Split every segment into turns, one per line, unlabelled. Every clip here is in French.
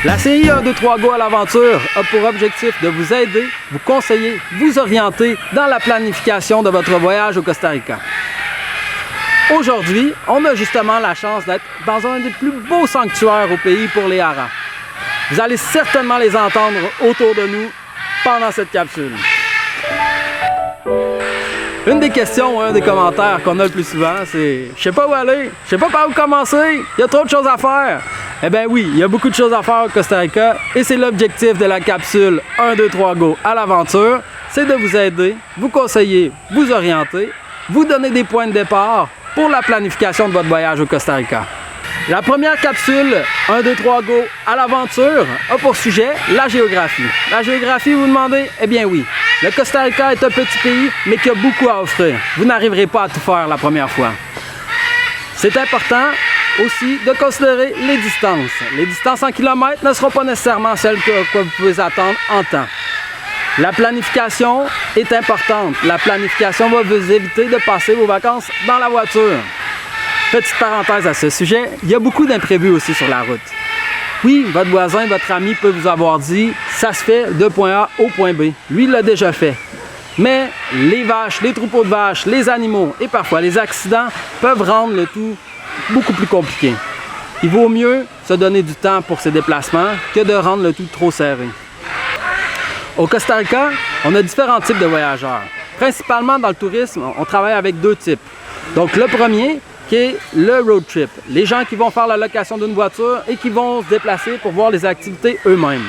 La série 1, 2, 3 Go à l'aventure a pour objectif de vous aider, vous conseiller, vous orienter dans la planification de votre voyage au Costa Rica. Aujourd'hui, on a justement la chance d'être dans un des plus beaux sanctuaires au pays pour les haras. Vous allez certainement les entendre autour de nous pendant cette capsule. Une des questions ou un des commentaires qu'on a le plus souvent, c'est « Je sais pas où aller, je sais pas par où commencer, il y a trop de choses à faire ». Eh bien oui, il y a beaucoup de choses à faire au Costa Rica et c'est l'objectif de la capsule 1, 2, 3 Go à l'aventure, c'est de vous aider, vous conseiller, vous orienter, vous donner des points de départ pour la planification de votre voyage au Costa Rica. La première capsule 1, 2, 3 Go à l'aventure a pour sujet la géographie. La géographie, vous vous demandez? Eh bien oui, le Costa Rica est un petit pays mais qui a beaucoup à offrir. Vous n'arriverez pas à tout faire la première fois. C'est important aussi de considérer les distances. Les distances en kilomètres ne seront pas nécessairement celles que vous pouvez attendre en temps. La planification est importante. La planification va vous éviter de passer vos vacances dans la voiture. Petite parenthèse à ce sujet, il y a beaucoup d'imprévus aussi sur la route. Oui, votre voisin, votre ami peut vous avoir dit « ça se fait de point A au point B ». Lui, il l'a déjà fait. Mais les vaches, les troupeaux de vaches, les animaux et parfois les accidents peuvent rendre le tout beaucoup plus compliqué. Il vaut mieux se donner du temps pour ces déplacements que de rendre le tout trop serré. Au Costa Rica, on a différents types de voyageurs. Principalement dans le tourisme, on travaille avec deux types. Donc le premier, qui est le road trip. Les gens qui vont faire la location d'une voiture et qui vont se déplacer pour voir les activités eux-mêmes.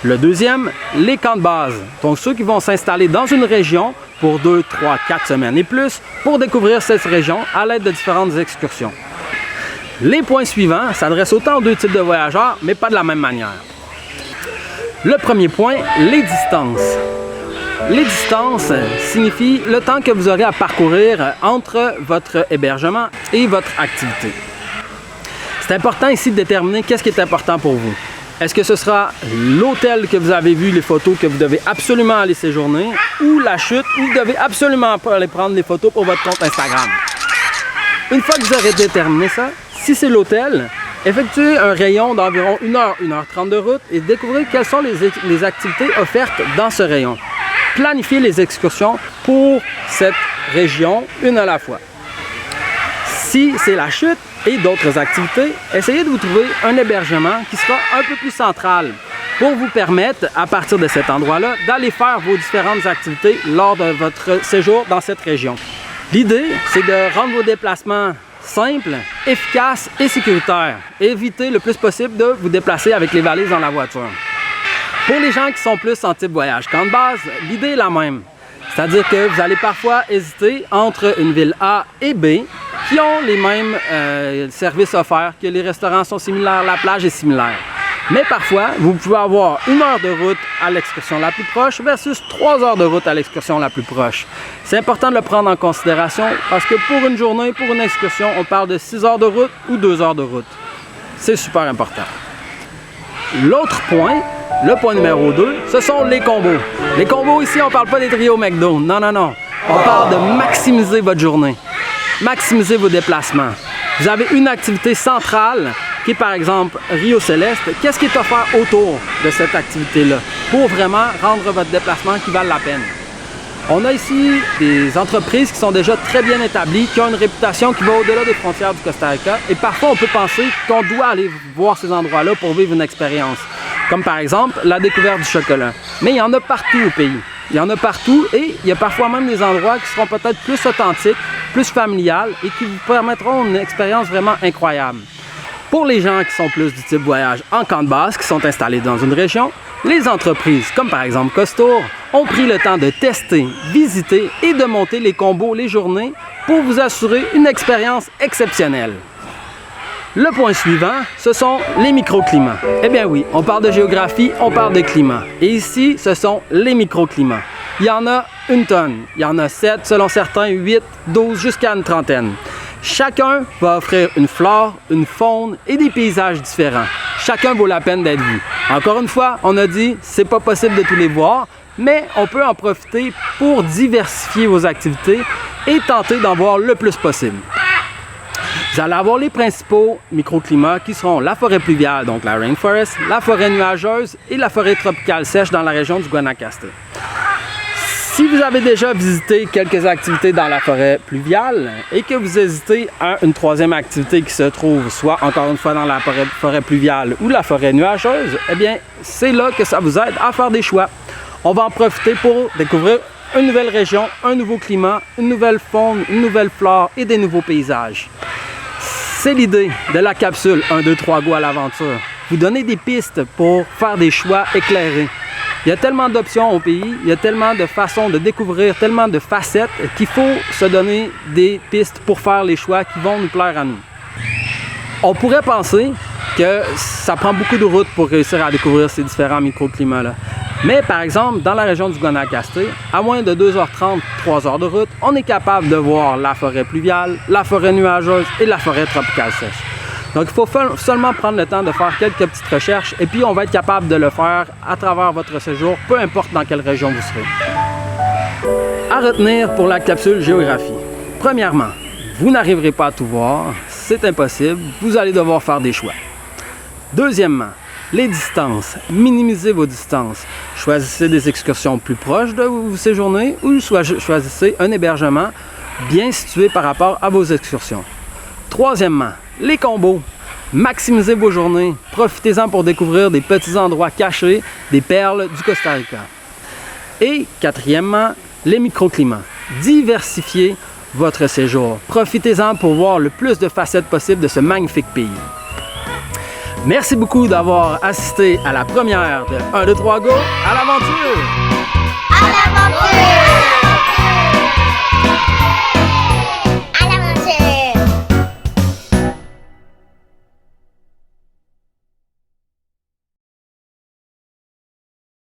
Le deuxième, les camps de base. Donc ceux qui vont s'installer dans une région pour 2, 3, 4 semaines et plus pour découvrir cette région à l'aide de différentes excursions. Les points suivants s'adressent autant aux deux types de voyageurs, mais pas de la même manière. Le premier point, les distances. Les distances signifient le temps que vous aurez à parcourir entre votre hébergement et votre activité. C'est important ici de déterminer qu'est-ce qui est important pour vous. Est-ce que ce sera l'hôtel que vous avez vu, les photos que vous devez absolument aller séjourner, ou la chute où vous devez absolument aller prendre les photos pour votre compte Instagram? Une fois que vous aurez déterminé ça, si c'est l'hôtel, effectuez un rayon d'environ 1 heure, 1h30 de route et découvrez quelles sont les activités offertes dans ce rayon. Planifiez les excursions pour cette région, une à la fois. Si c'est la chute et d'autres activités, essayez de vous trouver un hébergement qui sera un peu plus central pour vous permettre, à partir de cet endroit-là, d'aller faire vos différentes activités lors de votre séjour dans cette région. L'idée, c'est de rendre vos déplacements simples, efficaces et sécuritaires. Évitez le plus possible de vous déplacer avec les valises dans la voiture. Pour les gens qui sont plus en type voyage camp de base, l'idée est la même. C'est-à-dire que vous allez parfois hésiter entre une ville A et B qui ont les mêmes services offerts, que les restaurants sont similaires, la plage est similaire. Mais parfois, vous pouvez avoir 1 heure de route à l'excursion la plus proche versus 3 heures de route à l'excursion la plus proche. C'est important de le prendre en considération parce que pour une journée, pour une excursion, on parle de 6 heures de route ou 2 heures de route. C'est super important. L'autre point, le point numéro 2, ce sont les combos. Les combos ici, on ne parle pas des trios McDo. Non, non, non. On parle de maximiser votre journée. Maximiser vos déplacements. Vous avez une activité centrale qui est par exemple Rio Céleste. Qu'est-ce qui est offert autour de cette activité-là pour vraiment rendre votre déplacement qui vale la peine? On a ici des entreprises qui sont déjà très bien établies, qui ont une réputation qui va au-delà des frontières du Costa Rica. Et parfois, on peut penser qu'on doit aller voir ces endroits-là pour vivre une expérience. Comme par exemple la découverte du chocolat. Mais il y en a partout au pays. Il y en a partout et il y a parfois même des endroits qui seront peut-être plus authentiques, plus familiales et qui vous permettront une expérience vraiment incroyable. Pour les gens qui sont plus du type voyage en camp de base, qui sont installés dans une région, les entreprises, comme par exemple Costour, ont pris le temps de tester, visiter et de monter les combos les journées pour vous assurer une expérience exceptionnelle. Le point suivant, ce sont les microclimats. Eh bien oui, on parle de géographie, on parle de climat. Et ici, ce sont les microclimats. Il y en a 1 tonne. Il y en a 7, selon certains, 8, 12, jusqu'à une trentaine. Chacun va offrir une flore, une faune et des paysages différents. Chacun vaut la peine d'être vu. Encore une fois, on a dit, c'est pas possible de tous les voir, mais on peut en profiter pour diversifier vos activités et tenter d'en voir le plus possible. Vous allez avoir les principaux microclimats qui seront la forêt pluviale, donc la rainforest, la forêt nuageuse et la forêt tropicale sèche dans la région du Guanacaste. Si vous avez déjà visité quelques activités dans la forêt pluviale et que vous hésitez à une troisième activité qui se trouve soit encore une fois dans la forêt pluviale ou la forêt nuageuse, eh bien c'est là que ça vous aide à faire des choix. On va en profiter pour découvrir une nouvelle région, un nouveau climat, une nouvelle faune, une nouvelle flore et des nouveaux paysages. C'est l'idée de la capsule 1, 2, 3 Go à l'aventure. Vous donner des pistes pour faire des choix éclairés. Il y a tellement d'options au pays, il y a tellement de façons de découvrir, tellement de facettes qu'il faut se donner des pistes pour faire les choix qui vont nous plaire à nous. On pourrait penser que ça prend beaucoup de routes pour réussir à découvrir ces différents microclimats-là. Mais par exemple, dans la région du Guanacaste, à moins de 2h30, 3 heures de route, on est capable de voir la forêt pluviale, la forêt nuageuse et la forêt tropicale sèche. Donc, il faut seulement prendre le temps de faire quelques petites recherches et puis on va être capable de le faire à travers votre séjour, peu importe dans quelle région vous serez. À retenir pour la capsule géographie. Premièrement, vous n'arriverez pas à tout voir, c'est impossible, vous allez devoir faire des choix. Deuxièmement, les distances. Minimisez vos distances. Choisissez des excursions plus proches de où vous séjournez ou choisissez un hébergement bien situé par rapport à vos excursions. Troisièmement, les combos. Maximisez vos journées. Profitez-en pour découvrir des petits endroits cachés, des perles du Costa Rica. Et quatrièmement, les microclimats. Diversifiez votre séjour. Profitez-en pour voir le plus de facettes possibles de ce magnifique pays. Merci beaucoup d'avoir assisté à la première de 1, 2, 3 Go à l'aventure!